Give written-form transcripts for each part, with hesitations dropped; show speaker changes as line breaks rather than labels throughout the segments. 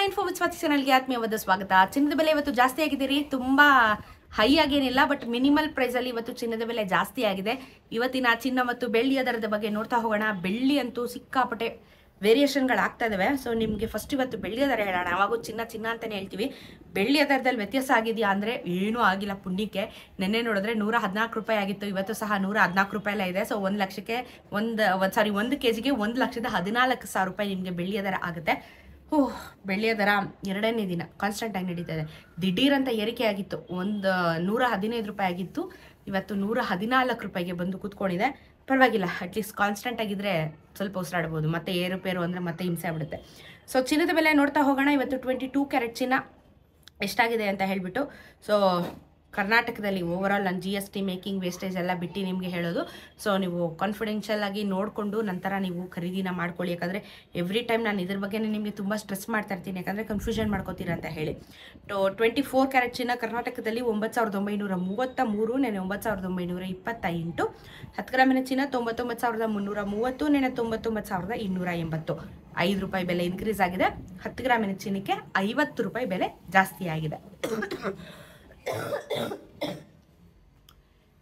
Info with Swati ಚಾನಲ್ಗೆ ಆತ್ಮೀಯವಾದ ಸ್ವಾಗತ. ಚಿನ್ನದ ಬೆಲೆ ಇವತ್ತು ಜಾಸ್ತಿ ಆಗಿದೆ ರೀ, ತುಂಬಾ ಹೈ ಆಗೇನಿಲ್ಲ, ಬಟ್ ಮಿನಿಮಲ್ ಪ್ರೈಸ್ ಅಲ್ಲಿ ಇವತ್ತು ಚಿನ್ನದ ಬೆಲೆ ಜಾಸ್ತಿ ಆಗಿದೆ. ಇವತ್ತಿನ ಚಿನ್ನ ಮತ್ತು ಬೆಳ್ಳಿಯ ದರದ ಬಗ್ಗೆ ನೋಡ್ತಾ ಹೋಗೋಣ. ಬೆಳ್ಳಿ ಅಂತೂ ಸಿಕ್ಕಾಪಟ್ಟೆ ವೇರಿಯೇಷನ್ಗಳಾಗ್ತಾ ಇದಾವೆ. ಸೊ ನಿಮಗೆ ಫಸ್ಟ್ ಇವತ್ತು ಬೆಳ್ಳಿಯ ದರ ಹೇಳೋಣ. ಯಾವಾಗೂ ಚಿನ್ನ ಚಿನ್ನ ಅಂತಾನೆ ಹೇಳ್ತೀವಿ. ಬೆಳ್ಳಿಯ ದರದಲ್ಲಿ ವ್ಯತ್ಯಾಸ ಆಗಿದೆಯಾ ಅಂದರೆ ಏನೂ ಆಗಿಲ್ಲ ಪುಣ್ಯಕ್ಕೆ. ನೆನ್ನೆ ನೋಡಿದ್ರೆ 114 ರೂಪಾಯಿ ಆಗಿತ್ತು, ಇವತ್ತು ಸಹ 114 ರೂಪಾಯಿ ಎಲ್ಲ ಇದೆ. ಸೊ 1 ಲಕ್ಷಕ್ಕೆ 1 ಕೆಜಿಗೆ 1,14,000 ರೂಪಾಯಿ ನಿಮಗೆ ಬೆಳ್ಳಿಯ ದರ ಆಗುತ್ತೆ. ಬೆಳ್ಳಿಯ ದರ ಎರಡನೇ ದಿನ ಕಾನ್ಸ್ಟೆಂಟ್ ಆಗಿ ನಡೀತಾ ಇದೆ. ದಿಢೀರಂತ ಏರಿಕೆ ಆಗಿತ್ತು, 115 ರೂಪಾಯಿ ಆಗಿತ್ತು, ಇವತ್ತು 114 ರೂಪಾಯಿಗೆ ಬಂದು ಕೂತ್ಕೊಂಡಿದೆ. ಪರವಾಗಿಲ್ಲ, ಅಟ್ಲೀಸ್ಟ್ ಕಾನ್ಸ್ಟೆಂಟ್ ಆಗಿದ್ರೆ ಸ್ವಲ್ಪ ಉಸಿರಾಡ್ಬೋದು. ಮತ್ತೆ ಏರುಪೇರು ಅಂದರೆ ಮತ್ತೆ ಹಿಂಸೆ ಆಗ್ಬಿಡುತ್ತೆ. ಸೊ ಚಿನ್ನದ ಬೆಲೆ ನೋಡ್ತಾ ಹೋಗೋಣ. ಇವತ್ತು 22 ಕ್ಯಾರೆಟ್ ಚಿನ್ನ ಎಷ್ಟಾಗಿದೆ ಅಂತ ಹೇಳಿಬಿಟ್ಟು, ಸೊ ಕರ್ನಾಟಕದಲ್ಲಿ ಓವರಾಲ್ ನಾನು GST ಮೇಕಿಂಗ್ ವೇಸ್ಟೇಜ್ ಎಲ್ಲ ಬಿಟ್ಟು ನಿಮಗೆ ಹೇಳೋದು. ಸೊ ನೀವು ಕಾನ್ಫಿಡೆನ್ಷಿಯಲ್ ಆಗಿ ನೋಡಿಕೊಂಡು ನಂತರ ನೀವು ಖರೀದಿನ ಮಾಡ್ಕೊಳ್ಳಿ. ಯಾಕಂದರೆ ಎವ್ರಿ ಟೈಮ್ ನಾನು ಇದ್ರ ಬಗ್ಗೆ ನಿಮಗೆ ತುಂಬ ಸ್ಟ್ರೆಸ್ ಮಾಡ್ತಾ ಇರ್ತೀನಿ, ಯಾಕಂದರೆ ಕನ್ಫ್ಯೂಷನ್ ಮಾಡ್ಕೋತೀರಾ ಅಂತ ಹೇಳಿ. 24 ಕ್ಯಾರೆಟ್ ಚಿನ್ನ ಕರ್ನಾಟಕದಲ್ಲಿ 9,933, ನೆನೆ 9,928. 10 ಗ್ರಾಮಿನ ಚಿನ್ನ 99,330, ನೆನೆ 99,280. 5 ರೂಪಾಯಿ ಬೆಲೆ ಇನ್ಕ್ರೀಸ್ ಆಗಿದೆ. 10 ಗ್ರಾಮಿನ ಚಿನ್ನಕ್ಕೆ 50 ರೂಪಾಯಿ ಬೆಲೆ ಜಾಸ್ತಿ ಆಗಿದೆ.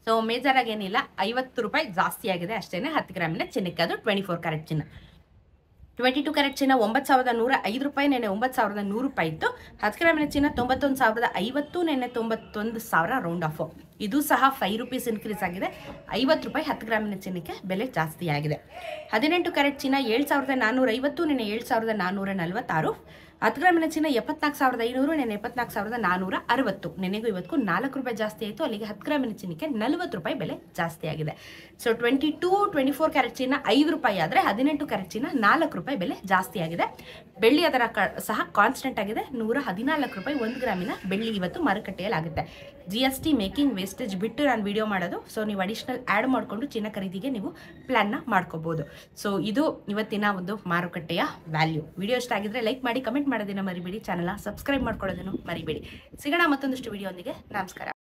ಸೊ ಮೇಜರ್ ಆಗಿ ಏನಿಲ್ಲ, 50 ರೂಪಾಯಿ ಜಾಸ್ತಿ ಆಗಿದೆ ಅಷ್ಟೇನೆ 10 ಗ್ರಾಮಿನ ಚಿನ್ನಕ್ಕೆ. ಅದು 24 ಕ್ಯಾರೆಟ್ ಚಿನ್ನ. 22 ಕ್ಯಾರೆಟ್ ಚಿನ್ನ 9,105 ರೂಪಾಯಿ, ನೆನೆ 9,100 ರೂಪಾಯಿ ಇತ್ತು. 10 ಗ್ರಾಮಿನ ಚಿನ್ನ 91,050, ನೆನೆ 91,000 ರೌಂಡ್ ಆಫ್. ಇದು ಸಹ 5 ರೂಪೀಸ್ ಇನ್ಕ್ರೀಸ್ ಆಗಿದೆ. 50 ರೂಪಾಯಿ 10 ಗ್ರಾಮಿನ ಚಿನ್ನಕ್ಕೆ ಬೆಲೆ ಜಾಸ್ತಿ ಆಗಿದೆ. 18 ಕ್ಯಾರೆಟ್ ಚಿನ್ನ 7,450, ನೆನೆ 7,446. 10 ಗ್ರಾಮಿನ ಚಿನ್ನ 74,500, ನೆನೆ 74,460. ನೆನೆಗೂ ಇವತ್ತು 4 ರೂಪಾಯಿ ಜಾಸ್ತಿ ಆಯಿತು. ಅಲ್ಲಿಗೆ 10 ಗ್ರಾಮಿನ ಚಿನ್ನಕ್ಕೆ 40 ರೂಪಾಯಿ ಬೆಲೆ ಜಾಸ್ತಿ ಆಗಿದೆ. ಸೊ 24 ಕ್ಯಾರೆಟ್ ಚಿನ್ನ 5 ರೂಪಾಯಿ ಆದರೆ 18 ಕ್ಯಾರೆಟ್ ಚಿನ್ನ 4 ರೂಪಾಯಿ ಬೆಲೆ ಜಾಸ್ತಿ ಆಗಿದೆ. ಬೆಳ್ಳಿಯ ದರ ಸಹ ಕಾನ್ಸ್ಟೆಂಟ್ ಆಗಿದೆ. 114 ರೂಪಾಯಿ 1 ಗ್ರಾಮಿನ ಬೆಳ್ಳಿ ಇವತ್ತು ಮಾರುಕಟ್ಟೆಯಲ್ಲಿ ಆಗುತ್ತೆ. GST ಮೇಕಿಂಗ್ ವೇಸ್ಟೇಜ್ ಬಿಟ್ಟು ನಾನು ವಿಡಿಯೋ ಮಾಡೋದು. ಸೊ ನೀವು ಅಡಿಷನಲ್ ಆ್ಯಡ್ ಮಾಡಿಕೊಂಡು ಚಿನ್ನ ಖರೀದಿಗೆ ನೀವು ಪ್ಲಾನ್ನ ಮಾಡ್ಕೋಬಹುದು. ಸೊ ಇದು ಇವತ್ತಿನ ಒಂದು ಮಾರುಕಟ್ಟೆಯ ವ್ಯಾಲ್ಯೂ. ವಿಡಿಯೋ ಇಷ್ಟ ಆಗಿದ್ರೆ ಲೈಕ್ ಮಾಡಿ, ಕಮೆಂಟ್ ಮಾಡೋದನ್ನ ಮರಿಬೇಡಿ, ಚಾನಲ್ನ ಸಬ್ಸ್ಕ್ರೈಬ್ ಮಾಡ್ಕೊಳ್ಳೋದನ್ನು ಮರಿಬೇಡಿ. ಸಿಗೋಣ ಮತ್ತೊಂದಷ್ಟು ವಿಡಿಯೋ ಒಂದಿಗೆ. ನಮಸ್ಕಾರ.